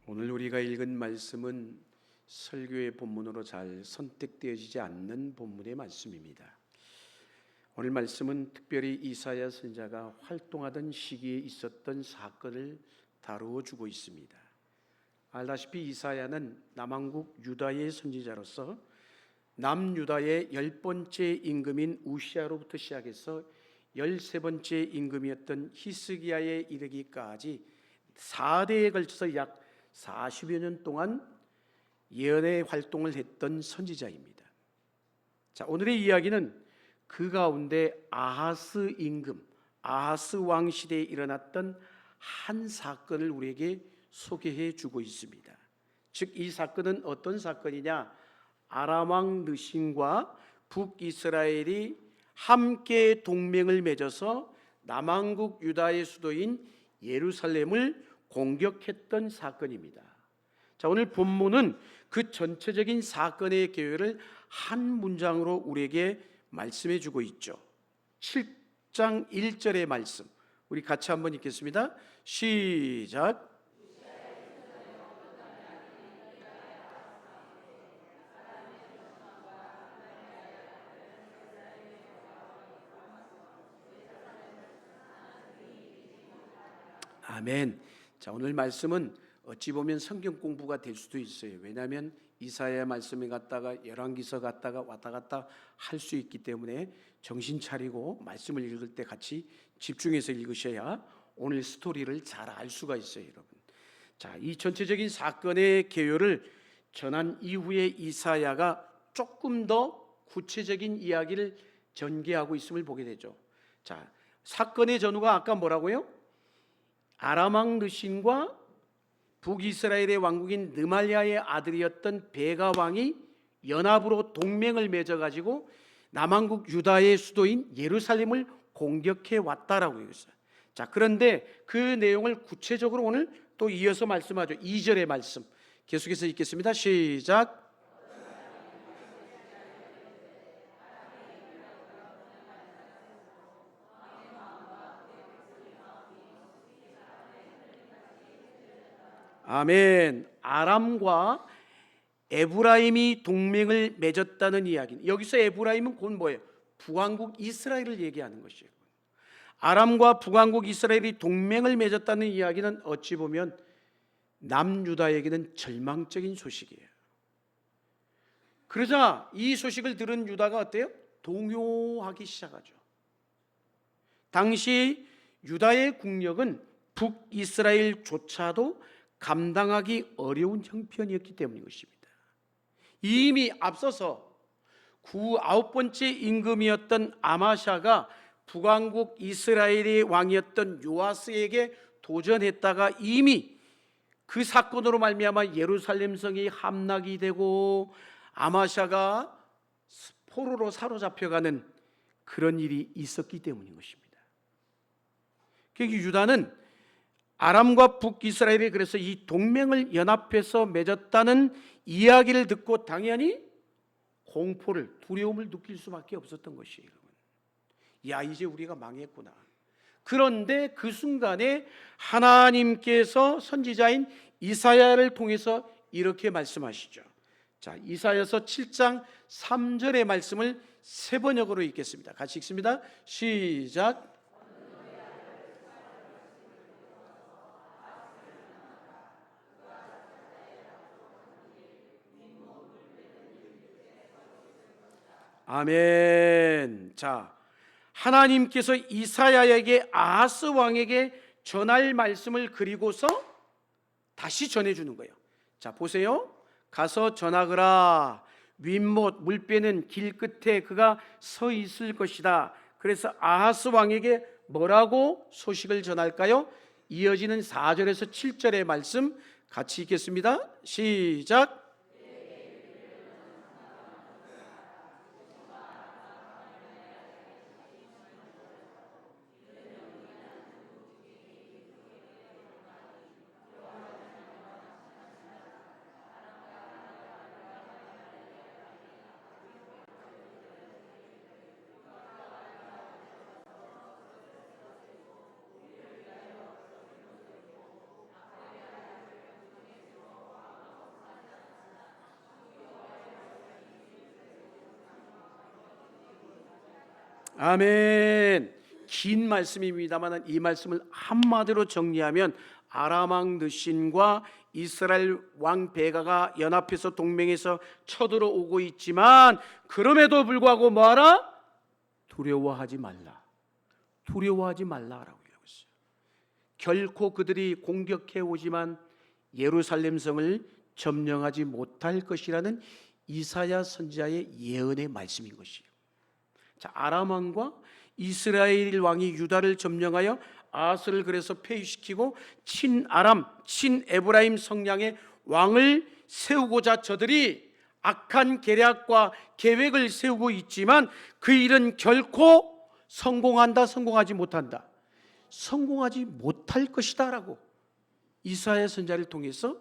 오늘 우리가 읽은 말씀은 설교의 본문으로 잘 선택되어지지 않는 본문의 말씀입니다. 오늘 말씀은 특별히 이사야 선지자가 활동하던 시기에 있었던 사건을 다루어 주고 있습니다. 알다시피 이사야는 남왕국 유다의 선지자로서 남유다의 10번째 임금인 우시아로부터 시작해서 13번째 임금이었던 히스기야에 이르기까지 4대에 걸쳐서 약 40여 년 동안 예언의 활동을 했던 선지자입니다. 자, 오늘의 이야기는 그 가운데 아하스 임금, 아하스 왕 시대에 일어났던 한 사건을 우리에게 소개해 주고 있습니다. 즉, 이 사건은 어떤 사건이냐? 아람 왕 르신과 북이스라엘이 함께 동맹을 맺어서 남왕국 유다의 수도인 예루살렘을 공격했던 사건입니다. 자, 오늘 본문은 그 전체적인 사건의 개요를 한 문장으로 우리에게 말씀해 주고 있죠. 7장 1절의 말씀 우리 같이 한번 읽겠습니다. 시작. 아멘. 자, 오늘 말씀은 어찌 보면 성경 공부가 될 수도 있어요. 왜냐하면 이사야 말씀에 갔다가 열왕기서 갔다가 왔다 갔다 할 수 있기 때문에 정신 차리고 말씀을 읽을 때 같이 집중해서 읽으셔야 오늘 스토리를 잘 알 수가 있어요, 여러분. 자, 이 전체적인 사건의 개요를 전한 이후에 이사야가 조금 더 구체적인 이야기를 전개하고 있음을 보게 되죠. 자, 사건의 전후가 아까 뭐라고요? 아람 왕 르신과 북이스라엘의 왕국인 느말리아의 아들이었던 베가 왕이 연합으로 동맹을 맺어가지고 남왕국 유다의 수도인 예루살렘을 공격해 왔다라고 했어요. 자, 그런데 그 내용을 구체적으로 오늘 또 이어서 말씀하죠. 2절의 말씀 계속해서 읽겠습니다. 시작. 아멘. 아람과 에브라임이 동맹을 맺었다는 이야기. 여기서 에브라임은 곧 뭐예요? 북왕국 이스라엘을 얘기하는 것이에요. 아람과 북왕국 이스라엘이 동맹을 맺었다는 이야기는 어찌 보면 남유다에게는 절망적인 소식이에요. 그러자 이 소식을 들은 유다가 어때요? 동요하기 시작하죠. 당시 유다의 국력은 북이스라엘조차도 감당하기 어려운 형편이었기 때문인 것입니다. 이미 앞서서 9번째 임금이었던 아마샤가 북왕국 이스라엘의 왕이었던 요아스에게 도전했다가 이미 그 사건으로 말미암아 예루살렘 성이 함락이 되고 아마샤가 포로로 사로잡혀가는 그런 일이 있었기 때문인 것입니다. 그러니까 유다는 아람과 북이스라엘이 그래서 이 동맹을 연합해서 맺었다는 이야기를 듣고 당연히 공포를, 두려움을 느낄 수밖에 없었던 것이에요. 야, 이제 우리가 망했구나. 그런데 그 순간에 하나님께서 선지자인 이사야를 통해서 이렇게 말씀하시죠. 자, 이사야서 7장 3절의 말씀을 세 번역으로 읽겠습니다. 같이 읽습니다. 시작. 아멘. 자, 하나님께서 이사야에게 아하스 왕에게 전할 말씀을 그리고서 다시 전해주는 거예요. 자, 보세요. 가서 전하거라. 윗못 물배는 길 끝에 그가 서 있을 것이다. 그래서 아하스 왕에게 뭐라고 소식을 전할까요? 이어지는 4절에서 7절의 말씀 같이 읽겠습니다. 시작. 아멘. 긴 말씀입니다만 이 말씀을 한마디로 정리하면 아람 왕 느신과 이스라엘 왕 베가가 연합해서 동맹해서 쳐들어오고 있지만 그럼에도 불구하고 뭐하라? 두려워하지 말라. 두려워하지 말라라고 얘기하고 있어요. 결코 그들이 공격해 오지만 예루살렘 성을 점령하지 못할 것이라는 이사야 선지자의 예언의 말씀인 것이에요. 자, 아람 왕과 이스라엘 왕이 유다를 점령하여 아하스를 그래서 폐위시키고 친아람, 친에브라임 성량의 왕을 세우고자 저들이 악한 계략과 계획을 세우고 있지만 그 일은 결코 성공하지 못한다. 성공하지 못할 것이다 라고 이사야 선지자를 통해서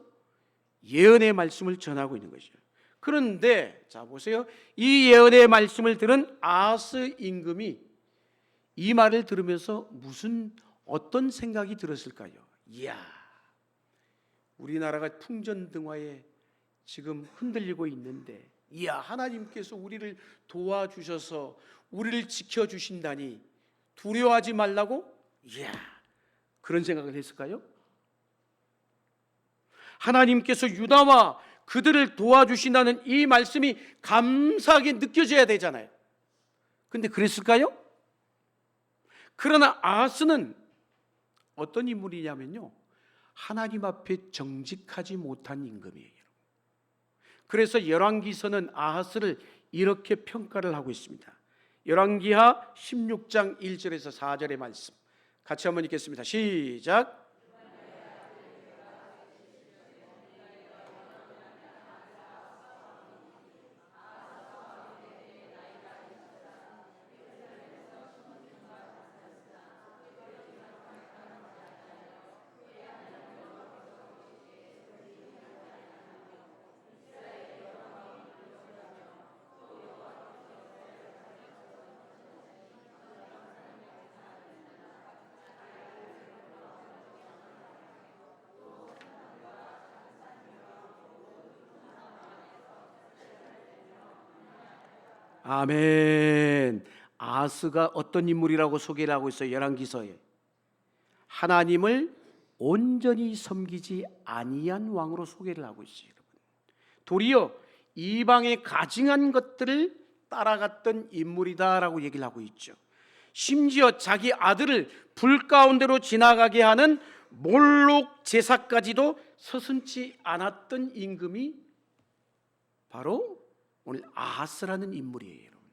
예언의 말씀을 전하고 있는 것이죠. 그런데 자 보세요. 이 예언의 말씀을 들은 아하스 임금이 이 말을 들으면서 어떤 생각이 들었을까요? 이야, 우리나라가 풍전등화에 지금 흔들리고 있는데 이야, 하나님께서 우리를 도와주셔서 우리를 지켜주신다니 두려워하지 말라고? 이야, 그런 생각을 했을까요? 하나님께서 유다와 그들을 도와주신다는 이 말씀이 감사하게 느껴져야 되잖아요. 근데 그랬을까요? 그러나 아하스는 어떤 인물이냐면요, 하나님 앞에 정직하지 못한 임금이에요. 그래서 열왕기서는 아하스를 이렇게 평가를 하고 있습니다. 열왕기하 16장 1절에서 4절의 말씀 같이 한번 읽겠습니다. 시작. 아멘. 아하스가 어떤 인물이라고 소개를 하고 있어요? 열왕기서에 하나님을 온전히 섬기지 아니한 왕으로 소개를 하고 있어요. 여러분, 도리어 이방의 가증한 것들을 따라갔던 인물이다라고 얘기를 하고 있죠. 심지어 자기 아들을 불 가운데로 지나가게 하는 몰록 제사까지도 서슴지 않았던 임금이 바로 오늘 아하스라는 인물이에요, 여러분.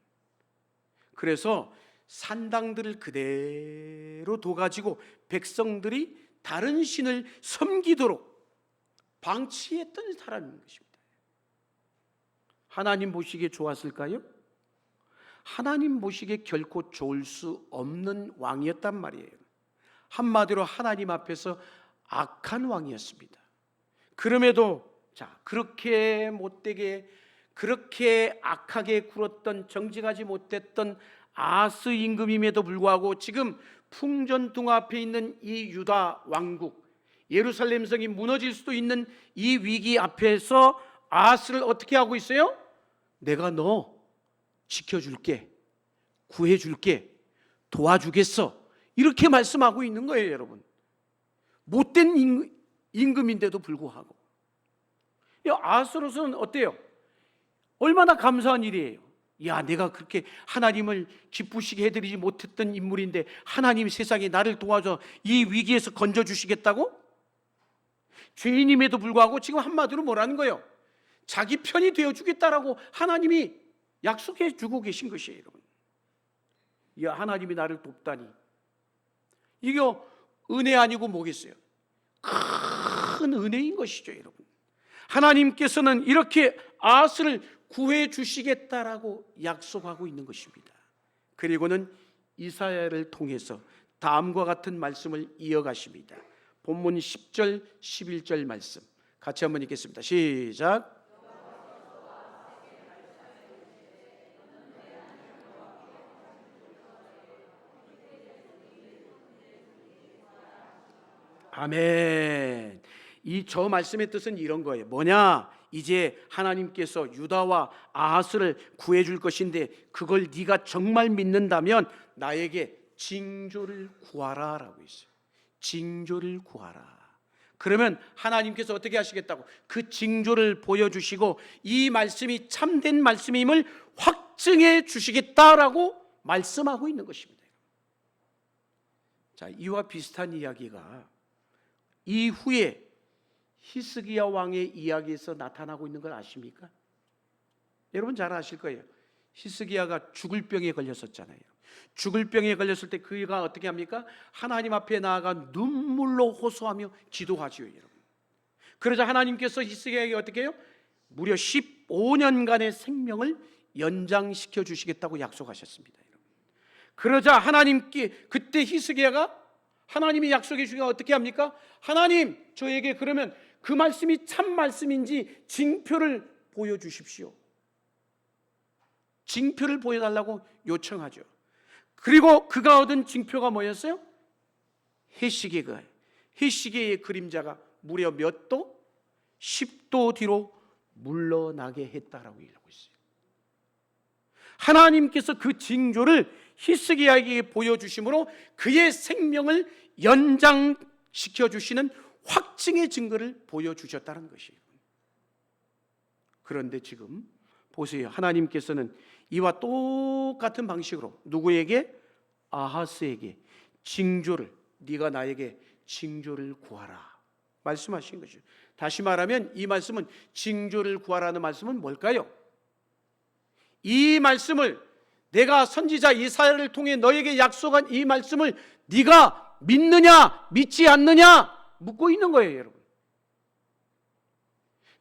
그래서 산당들을 그대로 둬가지고 백성들이 다른 신을 섬기도록 방치했던 사람인 것입니다. 하나님 보시기에 좋았을까요? 하나님 보시기에 결코 좋을 수 없는 왕이었단 말이에요. 한마디로 하나님 앞에서 악한 왕이었습니다. 그럼에도 그렇게 못되게 그렇게 악하게 굴었던 정직하지 못했던 아하스 임금임에도 불구하고 지금 풍전등화 앞에 있는 이 유다 왕국, 예루살렘 성이 무너질 수도 있는 이 위기 앞에서 아하스를 어떻게 하고 있어요? 내가 너 지켜줄게, 구해줄게, 도와주겠어, 이렇게 말씀하고 있는 거예요, 여러분. 못된 임금인데도 불구하고 아하스로서는 어때요? 얼마나 감사한 일이에요. 야, 내가 그렇게 하나님을 기쁘시게 해드리지 못했던 인물인데 하나님이 세상에 나를 도와줘 이 위기에서 건져주시겠다고? 죄인임에도 불구하고 지금 한마디로 뭐라는 거예요? 자기 편이 되어주겠다라고 하나님이 약속해 주고 계신 것이에요, 여러분. 야, 하나님이 나를 돕다니, 이거 은혜 아니고 뭐겠어요? 큰 은혜인 것이죠, 여러분. 하나님께서는 이렇게 아하스를 구해 주시겠다라고 약속하고 있는 것입니다. 그리고는 이사야를 통해서 다음과 같은 말씀을 이어가십니다. 본문 10절 11절 말씀 같이 한번 읽겠습니다. 시작. 아멘. 이 저 말씀의 뜻은 이런 거예요. 뭐냐? 이제 하나님께서 유다와 아하스를 구해줄 것인데 그걸 네가 정말 믿는다면 나에게 징조를 구하라 라고 있어요. 징조를 구하라. 그러면 하나님께서 어떻게 하시겠다고? 그 징조를 보여주시고 이 말씀이 참된 말씀임을 확증해 주시겠다라고 말씀하고 있는 것입니다. 자, 이와 비슷한 이야기가 이후에 히스기야 왕의 이야기에서 나타나고 있는 걸 아십니까? 여러분 잘 아실 거예요. 히스기야가 죽을 병에 걸렸었잖아요. 죽을 병에 걸렸을 때 그가 어떻게 합니까? 하나님 앞에 나아가 눈물로 호소하며 기도하지요, 여러분. 그러자 하나님께서 히스기야에게 어떻게 해요? 무려 15년간의 생명을 연장시켜 주시겠다고 약속하셨습니다, 여러분. 그러자 하나님께 그때 히스기야가 하나님이 약속해 주시니까 어떻게 합니까? 하나님, 저에게 그러면 그 말씀이 참 말씀인지 징표를 보여주십시오. 징표를 보여달라고 요청하죠. 그리고 그가 얻은 징표가 뭐였어요? 해시계의 그림자가 무려 몇 도? 10도 뒤로 물러나게 했다라고 얘기하고 있어요. 하나님께서 그 징조를 히스기야에게 보여주심으로 그의 생명을 연장시켜 주시는 확증의 증거를 보여주셨다는 것이에요. 그런데 지금 보세요. 하나님께서는 이와 똑같은 방식으로 누구에게? 아하스에게 징조를, 네가 나에게 징조를 구하라 말씀하신 것이죠. 다시 말하면 이 말씀은 징조를 구하라는 말씀은 뭘까요? 이 말씀을 내가 선지자 이사야를 통해 너에게 약속한 이 말씀을 네가 믿느냐 믿지 않느냐 묻고 있는 거예요, 여러분.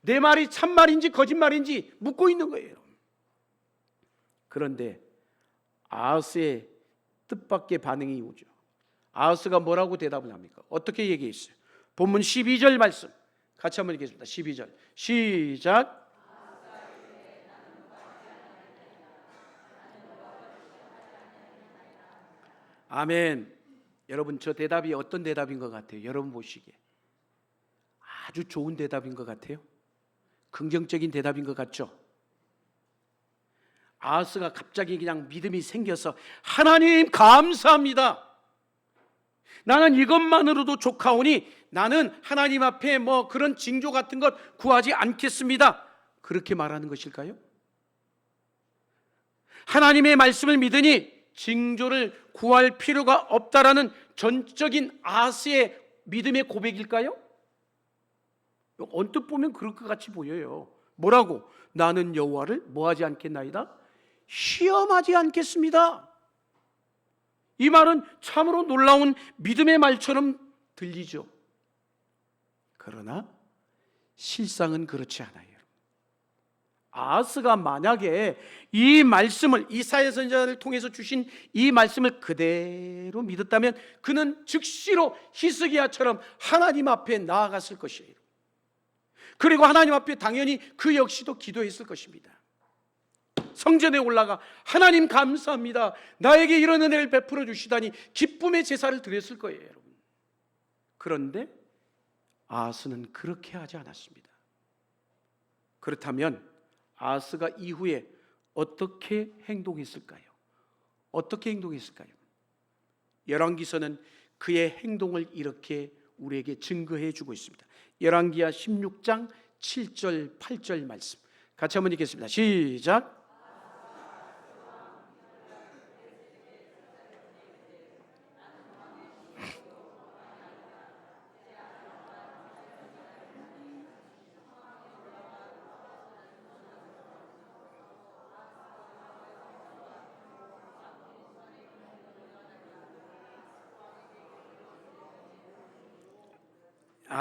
내 말이 참말인지 거짓말인지 묻고 있는 거예요, 여러분. 그런데 아하스의 뜻밖의 반응이 오죠. 아하스가 뭐라고 대답을 합니까? 어떻게 얘기했어요? 본문 12절 말씀 같이 한번 읽겠습니다. 12절 시작. 아멘. 여러분, 저 대답이 어떤 대답인 것 같아요? 여러분 보시기에 아주 좋은 대답인 것 같아요. 긍정적인 대답인 것 같죠? 아하스가 갑자기 그냥 믿음이 생겨서 하나님 감사합니다. 나는 이것만으로도 족하오니 나는 하나님 앞에 뭐 그런 징조 같은 것 구하지 않겠습니다. 그렇게 말하는 것일까요? 하나님의 말씀을 믿으니 징조를 구할 필요가 없다라는 전적인 아하스의 믿음의 고백일까요? 언뜻 보면 그럴 것 같이 보여요. 뭐라고? 나는 여호와를 뭐하지 않겠나이다? 시험하지 않겠습니다. 이 말은 참으로 놀라운 믿음의 말처럼 들리죠. 그러나 실상은 그렇지 않아요. 아하스가 만약에 이 말씀을 이사야 선지자를 통해서 주신 이 말씀을 그대로 믿었다면 그는 즉시로 히스기야처럼 하나님 앞에 나아갔을 것이에요. 그리고 하나님 앞에 당연히 그 역시도 기도했을 것입니다. 성전에 올라가 하나님 감사합니다. 나에게 이런 은혜를 베풀어 주시다니 기쁨의 제사를 드렸을 거예요, 여러분. 그런데 아하스는 그렇게 하지 않았습니다. 그렇다면 아하스가 이후에 어떻게 행동했을까요? 어떻게 행동했을까요? 열왕기서는 그의 행동을 이렇게 우리에게 증거해 주고 있습니다. 열왕기하 16장 7절 8절 말씀 같이 한번 읽겠습니다. 시작.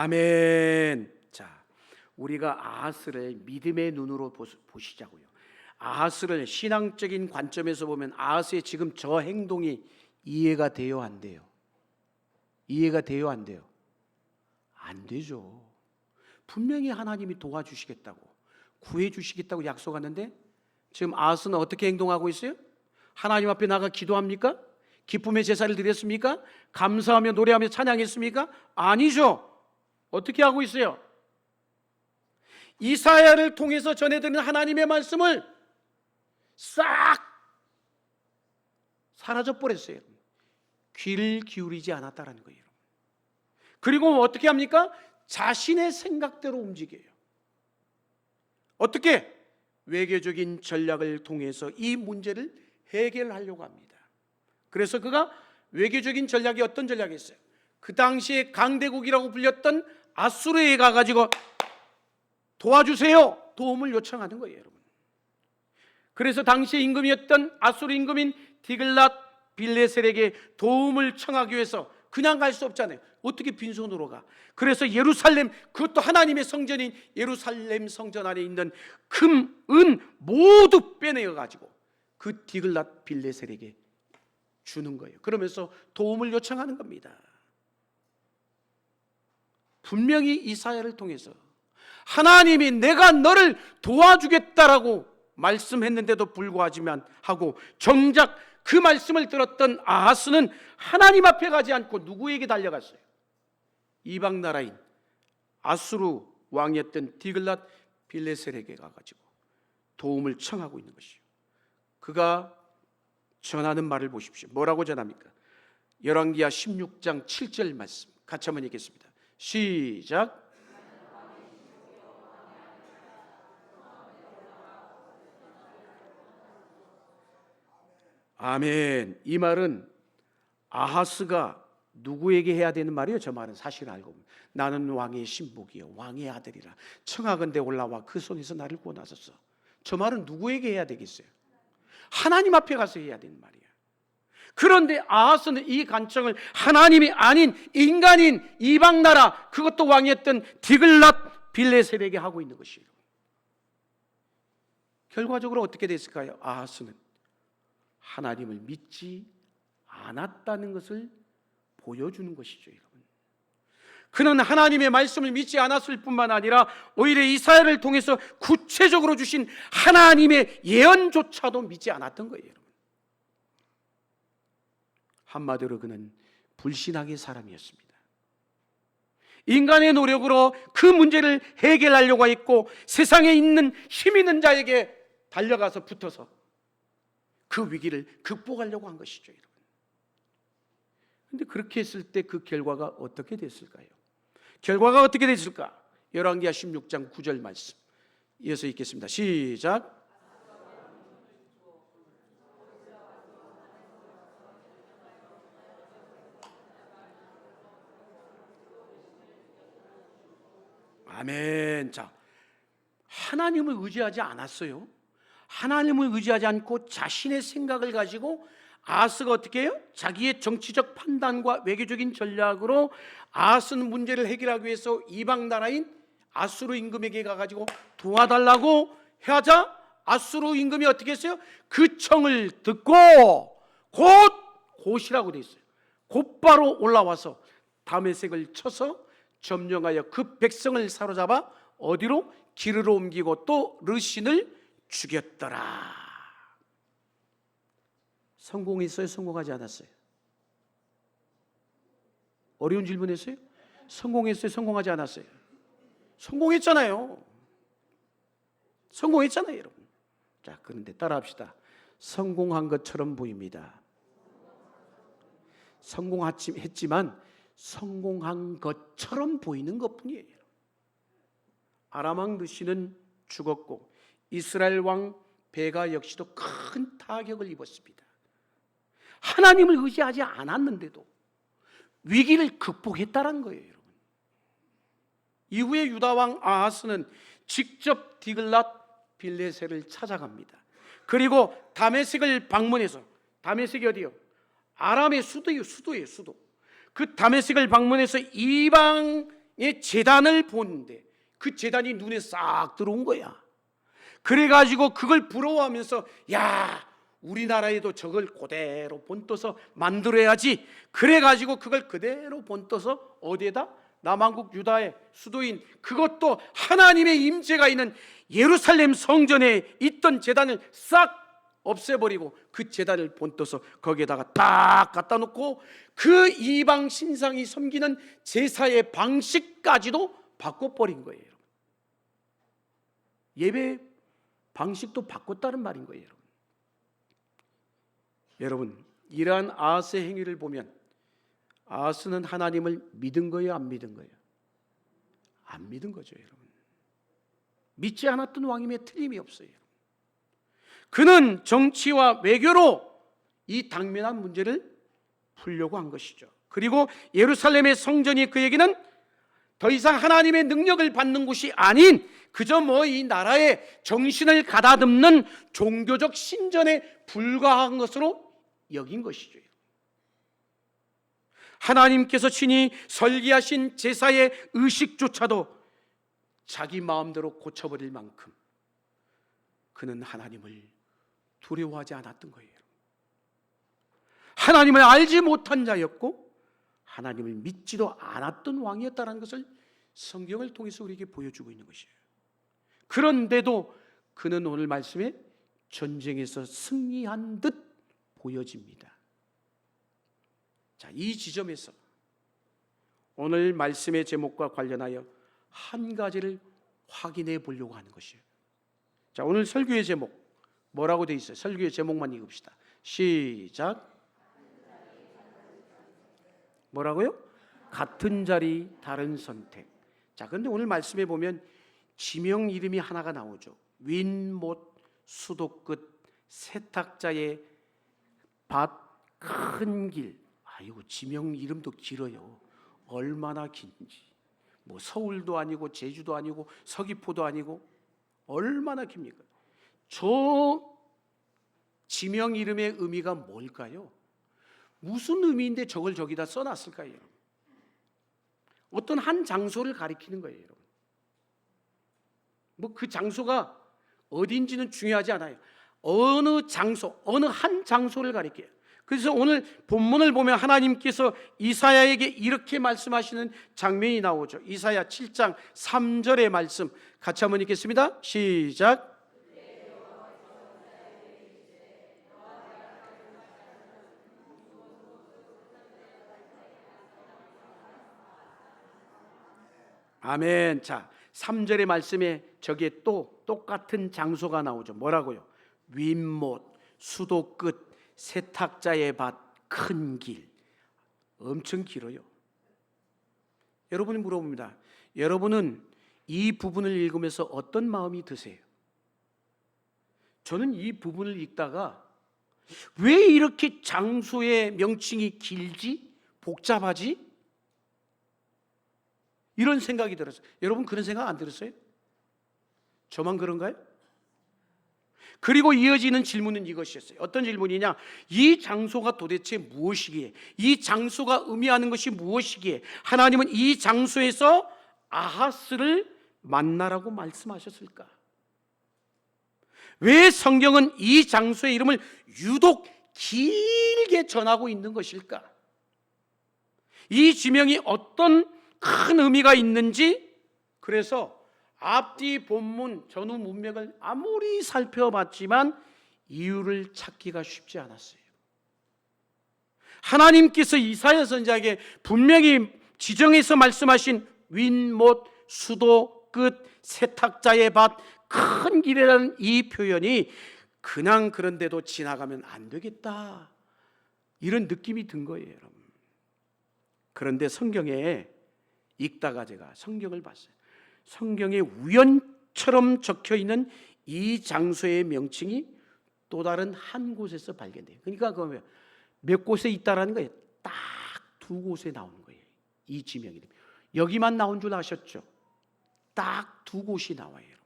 아멘. 자, 우리가 아하스를 믿음의 눈으로 보시자고요. 아하스를 신앙적인 관점에서 보면 아하스의 지금 저 행동이 이해가 돼요, 안 돼요? 이해가 돼요, 안 돼요? 안 되죠. 분명히 하나님이 도와주시겠다고 구해주시겠다고 약속하는데 지금 아하스는 어떻게 행동하고 있어요? 하나님 앞에 나가 기도합니까? 기쁨의 제사를 드렸습니까? 감사하며 노래하며 찬양했습니까? 아니죠. 어떻게 하고 있어요? 이사야를 통해서 전해드리는 하나님의 말씀을 싹 사라져버렸어요. 귀를 기울이지 않았다는 거예요. 그리고 어떻게 합니까? 자신의 생각대로 움직여요. 어떻게? 외교적인 전략을 통해서 이 문제를 해결하려고 합니다. 그래서 그가 외교적인 전략이 어떤 전략이었어요? 그 당시에 강대국이라고 불렸던 아수르에 가가지고 도와주세요, 도움을 요청하는 거예요, 여러분. 그래서 당시의 임금이었던 아수르 임금인 디글랏 빌레셀에게 도움을 청하기 위해서 그냥 갈 수 없잖아요. 어떻게 빈손으로 가? 그래서 예루살렘, 그것도 하나님의 성전인 예루살렘 성전 안에 있는 금, 은 모두 빼내어 가지고 그 디글랏 빌레셀에게 주는 거예요. 그러면서 도움을 요청하는 겁니다. 분명히 이사야를 통해서 하나님이 내가 너를 도와주겠다라고 말씀했는데도 불구하지만 하고 정작 그 말씀을 들었던 아하스는 하나님 앞에 가지 않고 누구에게 달려갔어요? 이방 나라인 아수르 왕이었던 디글랏 빌레셀에게 가가지고 도움을 청하고 있는 것이요. 그가 전하는 말을 보십시오. 뭐라고 전합니까? 열왕기하 16장 7절 말씀 같이 한번 읽겠습니다. 시작. 아멘. 이 말은 아하스가 누구에게 해야 되는 말이에요? 저 말은 사실 알고 보면 나는 왕의 신복이요 왕의 아들이라 청하건대 올라와 그 손에서 나를 구원하소서. 저 말은 누구에게 해야 되겠어요? 하나님 앞에 가서 해야 되는 말이야. 그런데 아하스는 이 간청을 하나님이 아닌 인간인 이방 나라, 그것도 왕이었던 디글랏 빌레셀에게 하고 있는 것이에요. 결과적으로 어떻게 됐을까요? 아하스는 하나님을 믿지 않았다는 것을 보여주는 것이죠, 여러분. 그는 하나님의 말씀을 믿지 않았을 뿐만 아니라 오히려 이사야를 통해서 구체적으로 주신 하나님의 예언조차도 믿지 않았던 거예요, 여러분. 한마디로 그는 불신앙의 사람이었습니다. 인간의 노력으로 그 문제를 해결하려고 했고 세상에 있는 힘 있는 자에게 달려가서 붙어서 그 위기를 극복하려고 한 것이죠, 여러분. 그런데 그렇게 했을 때 그 결과가 어떻게 됐을까요? 결과가 어떻게 됐을까? 열왕기하 16장 9절 말씀 이어서 읽겠습니다. 시작. 아멘. 자, 하나님을 의지하지 않았어요. 하나님을 의지하지 않고 자신의 생각을 가지고 아하스가 어떻게 해요? 자기의 정치적 판단과 외교적인 전략으로 아하스는 문제를 해결하기 위해서 이방 나라인 아수르 임금에게 가가지고 도와달라고 하자 아수르 임금이 어떻게 했어요? 그 청을 듣고 곧이라고 돼 있어요. 곧바로 올라와서 다메섹을 쳐서 점령하여 그 백성을 사로잡아 어디로? 기르로 옮기고 또 르신을 죽였더라. 성공했어요? 성공하지 않았어요? 어려운 질문했어요? 성공했어요? 성공하지 않았어요? 성공했잖아요. 성공했잖아요, 여러분. 자, 그런데 따라합시다. 성공한 것처럼 보입니다. 성공했지만 성공한 것처럼 보이는 것뿐이에요. 아람 왕 르신은 죽었고 이스라엘 왕 베가 역시도 큰 타격을 입었습니다. 하나님을 의지하지 않았는데도 위기를 극복했다는 거예요, 여러분. 이후에 유다 왕 아하스는 직접 디글랏 빌레셀을 찾아갑니다. 그리고 다메섹을 방문해서, 다메섹이 어디요? 아람의 수도예요, 수도. 그 다메섹을 방문해서 이방의 제단을 보는데 그 제단이 눈에 싹 들어온 거야. 그래가지고 그걸 부러워하면서 야, 우리나라에도 저걸 그대로 본떠서 만들어야지. 그래가지고 그걸 그대로 본떠서 어디에다? 남한국 유다의 수도인, 그것도 하나님의 임재가 있는 예루살렘 성전에 있던 제단을 싹 없애버리고 그 제단을 본떠서 거기에다가 딱 갖다 놓고 그 이방 신상이 섬기는 제사의 방식까지도 바꿔버린 거예요. 예배 방식도 바꿨다는 말인 거예요. 여러분, 이러한 아하스의 행위를 보면 아하스는 하나님을 믿은 거예요, 안 믿은 거예요? 안 믿은 거죠, 여러분. 믿지 않았던 왕임에 틀림이 없어요. 그는 정치와 외교로 이 당면한 문제를 풀려고 한 것이죠. 그리고 예루살렘의 성전이 그에게는 더 이상 하나님의 능력을 받는 곳이 아닌 그저 이 나라의 정신을 가다듬는 종교적 신전에 불과한 것으로 여긴 것이죠. 하나님께서 친히 설계하신 제사의 의식조차도 자기 마음대로 고쳐버릴 만큼 그는 하나님을 두려워하지 않았던 거예요. 하나님을 알지 못한 자였고 하나님을 믿지도 않았던 왕이었다는 것을 성경을 통해서 우리에게 보여주고 있는 것이에요. 그런데도 그는 오늘 말씀에 전쟁에서 승리한 듯 보여집니다. 자, 이 지점에서 오늘 말씀의 제목과 관련하여 한 가지를 확인해 보려고 하는 것이에요. 자, 오늘 설교의 제목 뭐라고 되어 있어요? 설교의 제목만 읽읍시다. 시작. 뭐라고요? 같은 자리 다른 선택. 자, 그런데 오늘 말씀에 보면 지명 이름이 하나가 나오죠. 윈못 수도 끝 세탁자의 밭 큰 길. 아이고, 지명 이름도 길어요. 얼마나 긴지. 서울도 아니고 제주도 아니고 서귀포도 아니고 얼마나 깁니까? 저 지명 이름의 의미가 뭘까요? 무슨 의미인데 저걸 저기다 써놨을까요? 어떤 한 장소를 가리키는 거예요. 그 장소가 어딘지는 중요하지 않아요. 어느 장소, 어느 한 장소를 가리켜요. 그래서 오늘 본문을 보면 하나님께서 이사야에게 이렇게 말씀하시는 장면이 나오죠. 이사야 7장 3절의 말씀 같이 한번 읽겠습니다. 시작. 아멘. 자, 3절의 말씀에 저기에 또 똑같은 장소가 나오죠. 뭐라고요? 윗못, 수도 끝, 세탁자의 밭, 큰 길. 엄청 길어요. 여러분이 물어봅니다. 여러분은 이 부분을 읽으면서 어떤 마음이 드세요? 저는 이 부분을 읽다가 왜 이렇게 장소의 명칭이 길지? 복잡하지? 이런 생각이 들었어요. 여러분 그런 생각 안 들었어요? 저만 그런가요? 그리고 이어지는 질문은 이것이었어요. 어떤 질문이냐? 이 장소가 도대체 무엇이기에? 이 장소가 의미하는 것이 무엇이기에? 하나님은 이 장소에서 아하스를 만나라고 말씀하셨을까? 왜 성경은 이 장소의 이름을 유독 길게 전하고 있는 것일까? 이 지명이 어떤 큰 의미가 있는지, 그래서 앞뒤 본문 전후 문맥을 아무리 살펴봤지만 이유를 찾기가 쉽지 않았어요. 하나님께서 이사야 선지자에게 분명히 지정해서 말씀하신 윗못, 수도 끝, 세탁자의 밭, 큰 길이라는 이 표현이 그냥 그런데도 지나가면 안 되겠다, 이런 느낌이 든 거예요, 여러분. 그런데 성경에 읽다가 제가 성경을 봤어요. 성경에 우연처럼 적혀 있는 이 장소의 명칭이 또 다른 한 곳에서 발견돼요. 그러니까 그러면 몇 곳에 있다라는 거예요. 딱 두 곳에 나오는 거예요. 이 지명이. 여기만 나온 줄 아셨죠? 딱 두 곳이 나와요.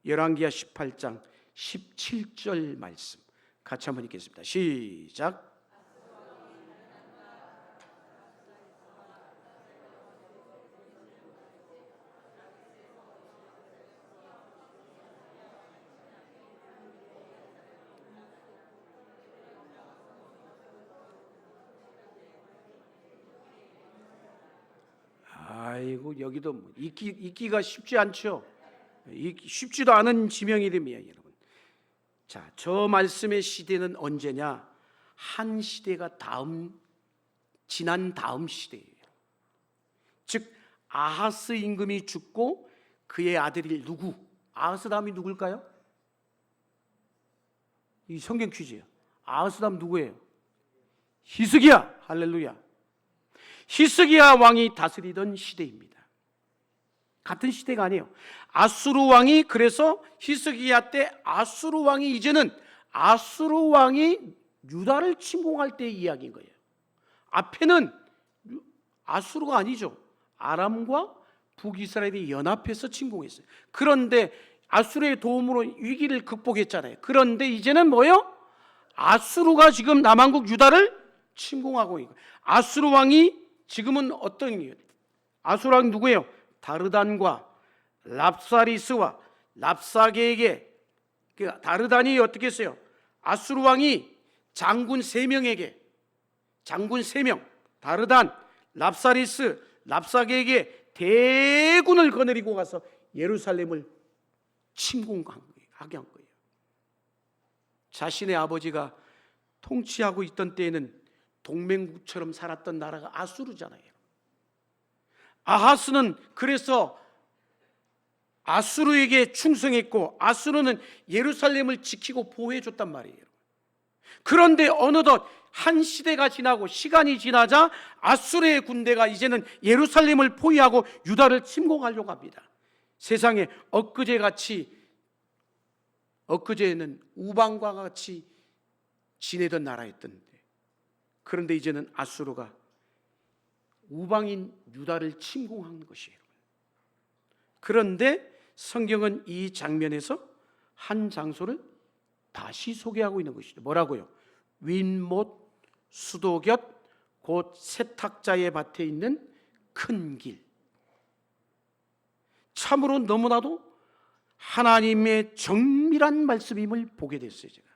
열왕기하 18장 17절 말씀 같이 한번 읽겠습니다. 시작. 아이고, 여기도 읽기가 쉽지 않죠. 쉽지도 않은 지명 이름이에요, 여러분. 자, 저 말씀의 시대는 언제냐? 한 시대가 지난 다음 시대예요. 즉 아하스 임금이 죽고 그의 아들이 누구? 아하스 다음이 누굴까요? 이 성경 퀴즈예요. 아하스 다음 누구예요? 히스기야. 할렐루야. 히스기야 왕이 다스리던 시대입니다. 같은 시대가 아니에요. 아수르 왕이, 그래서 히스기야 때 아수르 왕이, 이제는 아수르 왕이 유다를 침공할 때의 이야기인 거예요. 앞에는 아수르가 아니죠. 아람과 북이스라엘이 연합해서 침공했어요. 그런데 아수르의 도움으로 위기를 극복했잖아요. 그런데 이제는 뭐예요? 아수르가 지금 남한국 유다를 침공하고 있고, 아수르 왕이 지금은 어떤, 아수르 왕이 누구예요? 다르단과 랍사리스와 랍사게에게, 다르단이 어떻게 했어요? 아수르 왕이 장군 3명에게, 장군 3명, 다르단, 랍사리스, 랍사게에게 대군을 거느리고 가서 예루살렘을 침공하게 한 거예요. 자신의 아버지가 통치하고 있던 때에는 동맹국처럼 살았던 나라가 아수르잖아요. 아하스는 그래서 아수르에게 충성했고, 아수르는 예루살렘을 지키고 보호해 줬단 말이에요. 그런데 어느덧 한 시대가 지나고 시간이 지나자 아수르의 군대가 이제는 예루살렘을 포위하고 유다를 침공하려고 합니다. 세상에 엊그제는 우방과 같이 지내던 나라였던데, 그런데 이제는 아수르가 우방인 유다를 침공한 것이에요. 그런데 성경은 이 장면에서 한 장소를 다시 소개하고 있는 것이죠. 뭐라고요? 윗못 수도곁 곧 세탁자의 밭에 있는 큰 길. 참으로 너무나도 하나님의 정밀한 말씀임을 보게 됐어요. 제가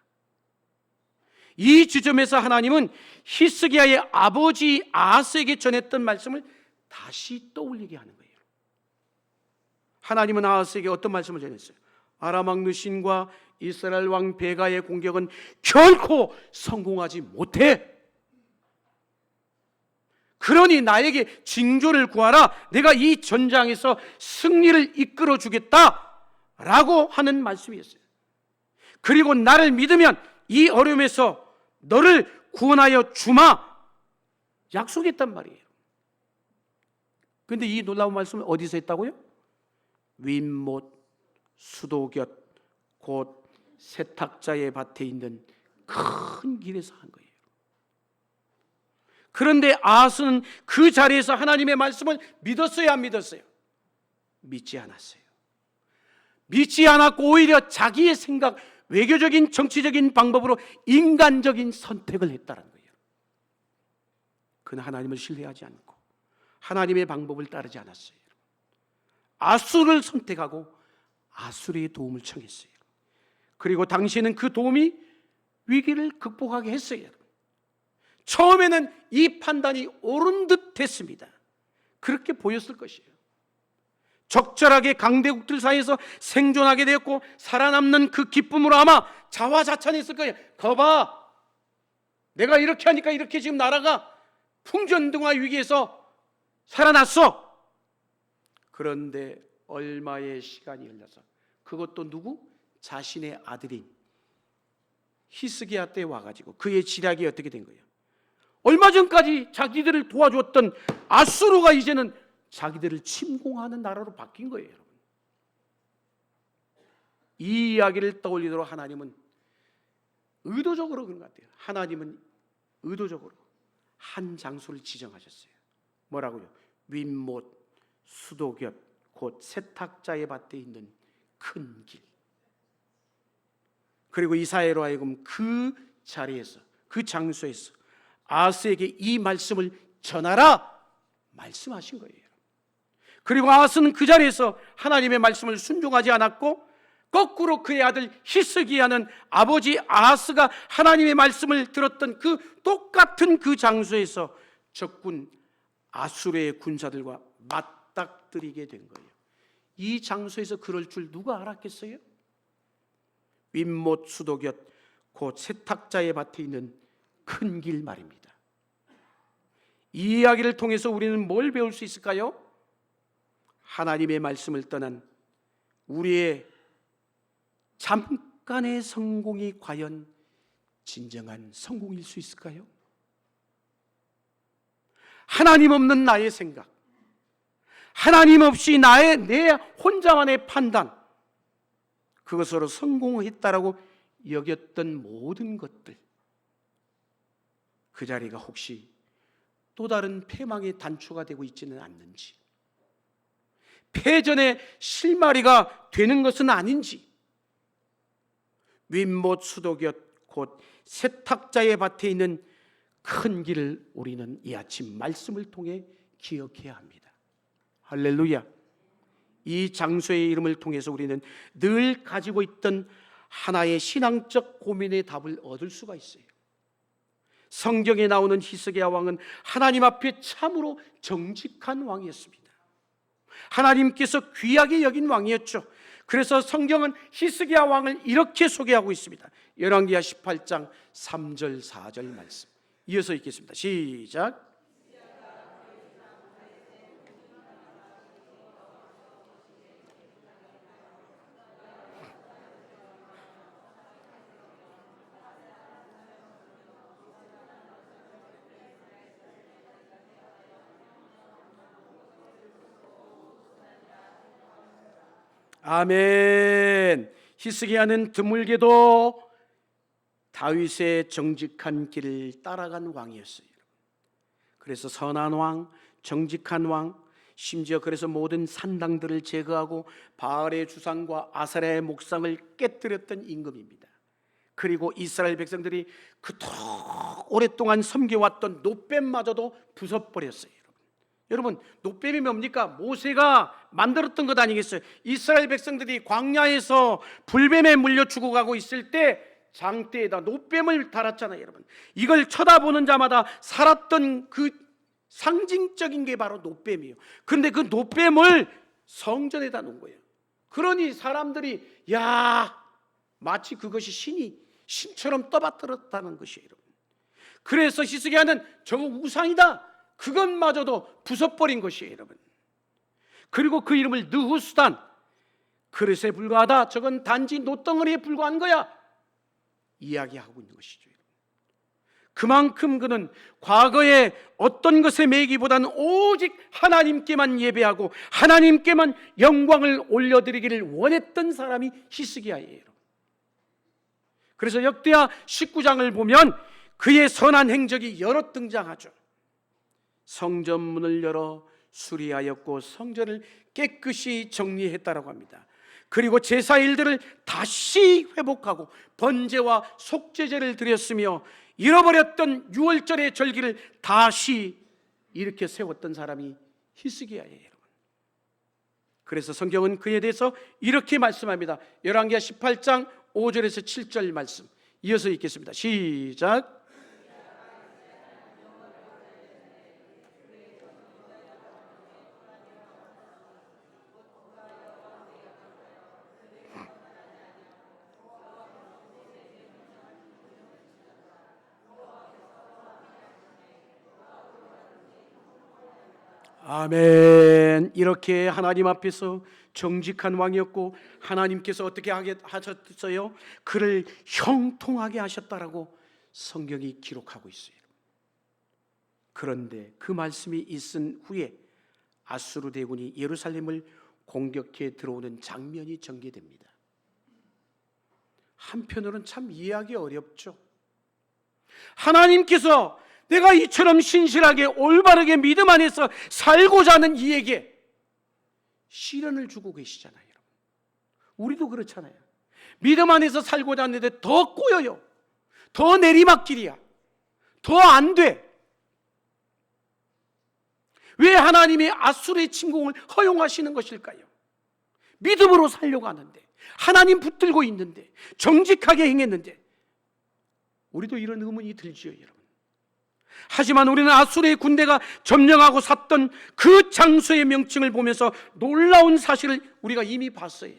이 지점에서 하나님은 히스기야의 아버지 아하스에게 전했던 말씀을 다시 떠올리게 하는 거예요. 하나님은 아하스에게 어떤 말씀을 전했어요? 아람 왕 르신과 이스라엘 왕 베가의 공격은 결코 성공하지 못해. 그러니 나에게 징조를 구하라. 내가 이 전장에서 승리를 이끌어 주겠다 라고 하는 말씀이었어요. 그리고 나를 믿으면 이 어려움에서 너를 구원하여 주마 약속했단 말이에요. 그런데 이 놀라운 말씀을 어디서 했다고요? 윗못 수도곁 곧 세탁자의 밭에 있는 큰 길에서 한 거예요. 그런데 아하스는 그 자리에서 하나님의 말씀을 믿었어요, 안 믿었어요? 믿지 않았어요. 믿지 않았고 오히려 자기의 생각, 외교적인 정치적인 방법으로 인간적인 선택을 했다는 거예요. 그는 하나님을 신뢰하지 않고 하나님의 방법을 따르지 않았어요. 아수르를 선택하고 아수르의 도움을 청했어요. 그리고 당시에는 그 도움이 위기를 극복하게 했어요. 처음에는 이 판단이 옳은 듯 했습니다. 그렇게 보였을 것이에요. 적절하게 강대국들 사이에서 생존하게 되었고 살아남는 그 기쁨으로 아마 자화자찬했을 거예요. 거봐, 내가 이렇게 하니까 이렇게 지금 나라가 풍전등화 위기에서 살아났어. 그런데 얼마의 시간이 흘러서 그것도 누구? 자신의 아들인 히스기야 때 와가지고 그의 지략이 어떻게 된 거예요? 얼마 전까지 자기들을 도와줬던 아수르가 이제는 자기들을 침공하는 나라로 바뀐 거예요, 여러분. 이 이야기를 떠올리도록 하나님은 의도적으로 그런 것 같아요. 하나님은 의도적으로 한 장소를 지정하셨어요. 뭐라고요? 윗못 수도곁 곧 세탁자의 밭에 있는 큰 길. 그리고 이사야로 하여금 그 자리에서, 그 장소에서 아하스에게 이 말씀을 전하라 말씀하신 거예요. 그리고 아하스는 그 자리에서 하나님의 말씀을 순종하지 않았고 거꾸로 그의 아들 히스기야는 아버지 아하스가 하나님의 말씀을 들었던 그 똑같은 그 장소에서 적군 아수르의 군사들과 맞닥뜨리게 된 거예요. 이 장소에서 그럴 줄 누가 알았겠어요? 윗못 수도곁 곧 세탁자의 밭에 있는 큰 길 말입니다. 이 이야기를 통해서 우리는 뭘 배울 수 있을까요? 하나님의 말씀을 떠난 우리의 잠깐의 성공이 과연 진정한 성공일 수 있을까요? 하나님 없는 나의 생각, 하나님 없이 내 혼자만의 판단, 그것으로 성공했다라고 여겼던 모든 것들, 그 자리가 혹시 또 다른 패망의 단초가 되고 있지는 않는지, 패전의 실마리가 되는 것은 아닌지, 윗못 수도곁 곧 세탁자의 밭에 있는 큰 길을 우리는 이 아침 말씀을 통해 기억해야 합니다. 할렐루야. 이 장소의 이름을 통해서 우리는 늘 가지고 있던 하나의 신앙적 고민의 답을 얻을 수가 있어요. 성경에 나오는 히스기야 왕은 하나님 앞에 참으로 정직한 왕이었습니다. 하나님께서 귀하게 여긴 왕이었죠. 그래서 성경은 히스기야 왕을 이렇게 소개하고 있습니다. 열왕기하 18장 3절 4절 말씀 이어서 읽겠습니다. 시작. 아멘. 히스기야는 드물게도 다윗의 정직한 길을 따라간 왕이었어요. 그래서 선한 왕, 정직한 왕, 심지어 그래서 모든 산당들을 제거하고 바알의 주상과 아세라의 목상을 깨뜨렸던 임금입니다. 그리고 이스라엘 백성들이 그토록 오랫동안 섬겨왔던 놋뱀마저도 부숴버렸어요. 여러분, 놋뱀이 뭡니까? 모세가 만들었던 것 아니겠어요? 이스라엘 백성들이 광야에서 불뱀에 물려 죽어가고 있을 때 장대에다 놋뱀을 달았잖아요. 여러분, 이걸 쳐다보는 자마다 살았던 그 상징적인 게 바로 놋뱀이에요. 그런데 그 놋뱀을 성전에다 놓은 거예요. 그러니 사람들이 마치 그것이 신처럼 떠받들었다는 것이에요. 여러분, 그래서 히스기야는 저거 우상이다, 그것마저도 부숴버린 것이에요. 여러분, 그리고 그 이름을 느후수단, 그릇에 불과하다, 저건 단지 놋덩어리에 불과한 거야, 이야기하고 있는 것이죠. 그만큼 그는 과거에 어떤 것에 매기보다는 오직 하나님께만 예배하고 하나님께만 영광을 올려드리기를 원했던 사람이 히스기야예요. 그래서 역대하 19장을 보면 그의 선한 행적이 여러 등장하죠. 성전문을 열어 수리하였고 성전을 깨끗이 정리했다라고 합니다. 그리고 제사 일들을 다시 회복하고 번제와 속죄제를 드렸으며 잃어버렸던 유월절의 절기를 다시 일으켜 세웠던 사람이 히스기야예요. 여러분, 그래서 성경은 그에 대해서 이렇게 말씀합니다. 열왕기하 18장 5절에서 7절 말씀 이어서 읽겠습니다. 시작. 아멘. 이렇게 하나님 앞에서 정직한 왕이었고 하나님께서 어떻게 하셨어요? 그를 형통하게 하셨다라고 성경이 기록하고 있어요. 그런데 그 말씀이 있은 후에 아수르 대군이 예루살렘을 공격해 들어오는 장면이 전개됩니다. 한편으로는 참 이해하기 어렵죠. 하나님께서 내가 이처럼 신실하게 올바르게 믿음 안에서 살고자 하는 이에게 시련을 주고 계시잖아요. 여러분, 우리도 그렇잖아요. 믿음 안에서 살고자 하는데 더 꼬여요. 더 내리막길이야. 더 안 돼. 왜 하나님이 아수르의 침공을 허용하시는 것일까요? 믿음으로 살려고 하는데, 하나님 붙들고 있는데, 정직하게 행했는데, 우리도 이런 의문이 들지요, 여러분. 하지만 우리는 아수르의 군대가 점령하고 샀던 그 장소의 명칭을 보면서 놀라운 사실을 우리가 이미 봤어요.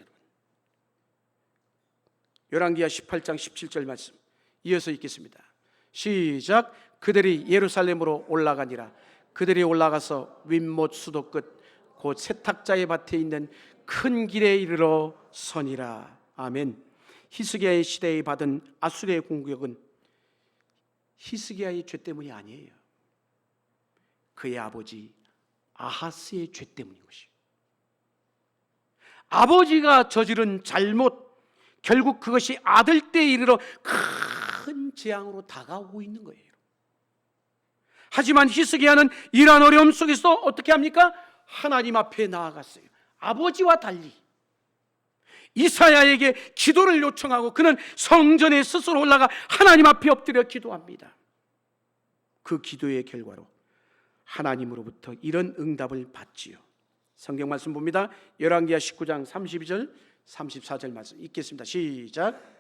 열왕기하 18장 17절 말씀 이어서 읽겠습니다. 시작. 그들이 예루살렘으로 올라가니라. 그들이 올라가서 윗못 수도 끝 곧 세탁자의 밭에 있는 큰 길에 이르러 서니라. 아멘. 히스기야의 시대에 받은 아수르의 공격은 히스기야의 죄 때문이 아니에요. 그의 아버지 아하스의 죄 때문인 것이에요. 아버지가 저지른 잘못, 결국 그것이 아들 때에 이르러 큰 재앙으로 다가오고 있는 거예요. 하지만 히스기야는 이러한 어려움 속에서 어떻게 합니까? 하나님 앞에 나아갔어요. 아버지와 달리 이사야에게 기도를 요청하고 그는 성전에 스스로 올라가 하나님 앞에 엎드려 기도합니다. 그 기도의 결과로 하나님으로부터 이런 응답을 받지요. 성경 말씀 봅니다. 열왕기하 19장 32절 34절 말씀 읽겠습니다. 시작.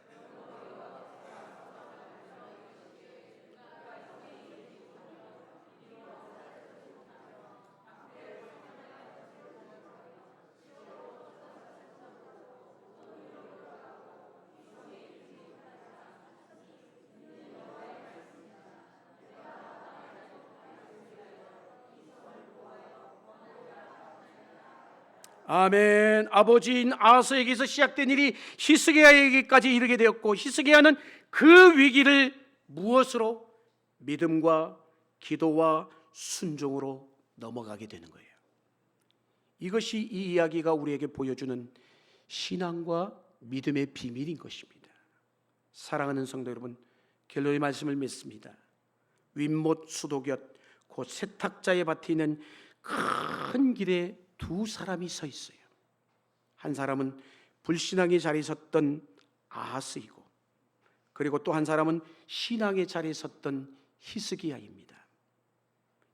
아멘. 아버지인 아하스에게서 시작된 일이 히스기야에게까지 이르게 되었고, 히스기야는 그 위기를 무엇으로? 믿음과 기도와 순종으로 넘어가게 되는 거예요. 이것이 이 이야기가 우리에게 보여주는 신앙과 믿음의 비밀인 것입니다. 사랑하는 성도 여러분, 결론의 말씀을 맺습니다. 윗못 수도곁 곧 세탁자의 밭에 있는 큰 길에 두 사람이 서 있어요. 한 사람은 불신앙의 자리에 섰던 아하스이고, 그리고 또 한 사람은 신앙의 자리에 섰던 히스기야입니다.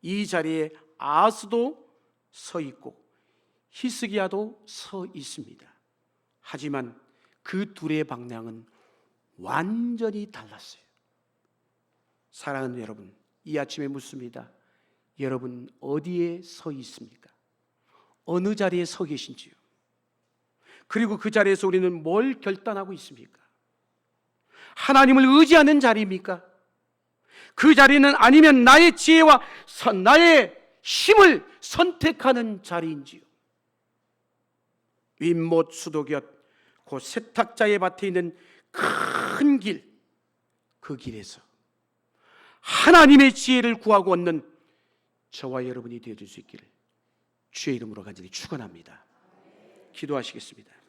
이 자리에 아하스도 서 있고 히스기야도 서 있습니다. 하지만 그 둘의 방향은 완전히 달랐어요. 사랑하는 여러분, 이 아침에 묻습니다. 여러분 어디에 서 있습니까? 어느 자리에 서 계신지요? 그리고 그 자리에서 우리는 뭘 결단하고 있습니까? 하나님을 의지하는 자리입니까? 그 자리는 아니면 나의 지혜와 나의 힘을 선택하는 자리인지요? 윗못 수도곁 곧 세탁자의 밭에 있는 큰 길, 그 길에서 하나님의 지혜를 구하고 얻는 저와 여러분이 되어줄 수 있기를 주의 이름으로 간절히 축원합니다. 기도하시겠습니다.